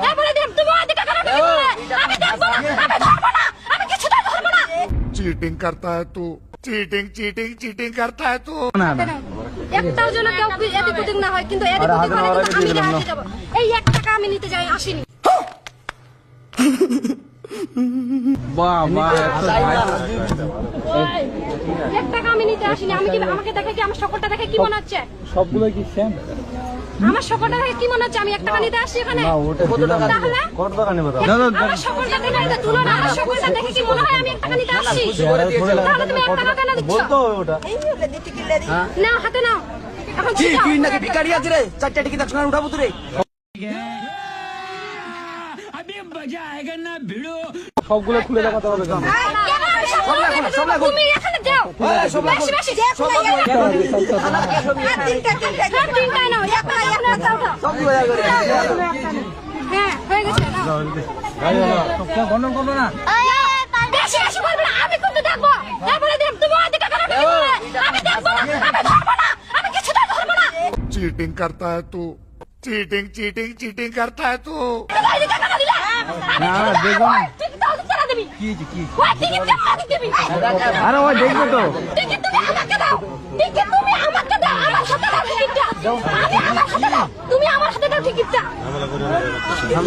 তারপরে দেখ তুমি ওদিকে কেন ঢুকে পড়লে? আমি দেখবো না, আমি ধরবো না, আমি কিছুটা ধরবো না। चीटिंग करता है तू, चीटिंग चीटिंग चीटिंग करता है तू। একটাও যেন কেউ এদিক ওদিক না হয়, কিন্তু এদিক ওদিক হলে কিন্তু আমি হারিয়ে যাবো। এই 1 টাকা আমি নিতে যাই আসিনি। বাবা 1 টাকা আমি নিতে আসিনি। আমি কি আমাকে দেখে কি আমার সকলটা দেখে কি মনে হচ্ছে? সবগুলো কি সেম? আমার সকলটা দেখে কি মনে হচ্ছে? আমি 1 টাকা নিতে আসছি এখানে। তাহলে কত টাকা নেবে? আমার সকলটা দেখে এটা তুলনা, আমার সকলটা দেখে কি মনে হয় আমি 1 টাকা নিতে আসছি? তাহলে তুমি 1 টাকা কেন দিচ্ছ? বলতো ওটা নাও হাতে নাও। এখন কি ছিটাও। তুই নাকি ভিখারি আছে রে? 4টা টিকিট একসঙ্গে উঠাবো তুই রে? সবগুলো খুলে দেখাতে হবে কেন? তুমি এখানে যাও। সব লাগবে। বেশি বেশি সব লাগবে। তিনটায় নাও। একটা উঠাও। সব 2000 করে। হ্যাঁ হয়ে গেছে নাও। গন্ডন করো না। বেশি বেশি বলবে না, আমি কিন্তু দেখবো। তারপরে দেখ তুমি ওদিকে কেন ঢুকে পড়লে? আমি দেখবো না, আমি ধরবো না, আমি কিছুটা ধরবো না। चीटिंग करता है तू, चीटिंग चीटिंग चीटिंग करता है तू। তুমি ওদিকে কেন দিলে? না দেখবো না। টিকিট দাও, কেন দিবি? কি কি? ওই টিকিট তুমি আমাকে দিবি। আরে ওই দেখবে তো। টিকিট তুমি আমাকে দাও। টিকিট তুমি আমাকে দাও। আমার সাথে দাও টিকিটটা। আমি আমার সাথে দাও। তুমি আমার হাতে দাও টিকিটটা।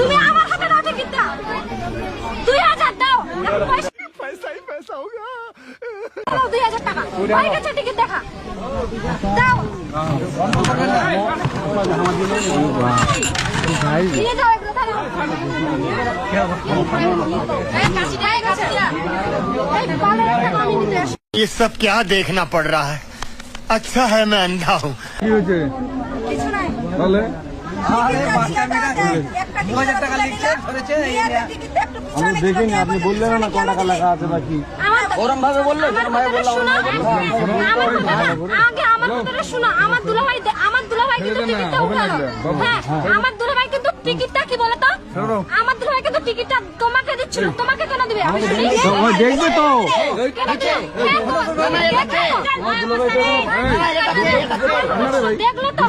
তুমি আমার হাতে দাও টিকিটটা। 2000 দাও। पैसा ही पैसा होगा। দাও 2000 টাকা। হয়ে গেছে টিকিট দেখা। দাও। নিয়ে যাও এগুলো দাও। এই কাশি দেয় কাশি দিয়া। এই পালে টাকা আমি নিতে আসি। ये सब क्या देखना पड़ रहा है? अच्छा है मैं अंधा हूँ। কি হয়েছে? কিছু নাই। তাহলে আরে 2000 টাকা লিখছে ধরেছে এই না। আমি দেখিনি, আপনি বললেন না কত টাকা লেখা আছে বাকি। ওরম ভাবে বললে ওরম ভাবে বললাম আগে আমার কথাটা শোনো। আমার দুলাভাই কিন্তু টিকিটটা উঠালো। হ্যাঁ আমার দুলাভাই কিন্তু টিকিটটা কি বলে তো? আমার দুলাভাই কিন্তু টিকিটটা তোমাকে দিচ্ছিল। তোমাকে কেন দিবে? আমি শুনি। ওই দেখবে তো। দেখলো তো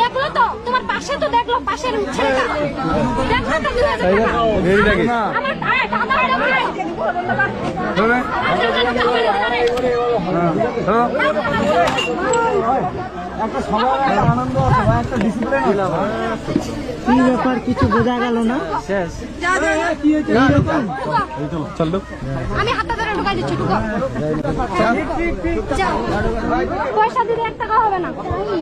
দেখলো তো তোমার পাশে তো দেখলো পাশের ছেলেটা দেখলো তো 2000 টাকা। আমার একটা সবার আনন্দ আছে ভাই, একটা ডিসিপ্লিন আছে। কি ব্যাপার কিছু বোঝা গেল না? শেষ কি হয়েছে? চল আমি হাতটা ধরে ঢুকাই দিচ্ছি। ঢুকাও। যাও। পয়সা দিলে 1 টাকা হবে না।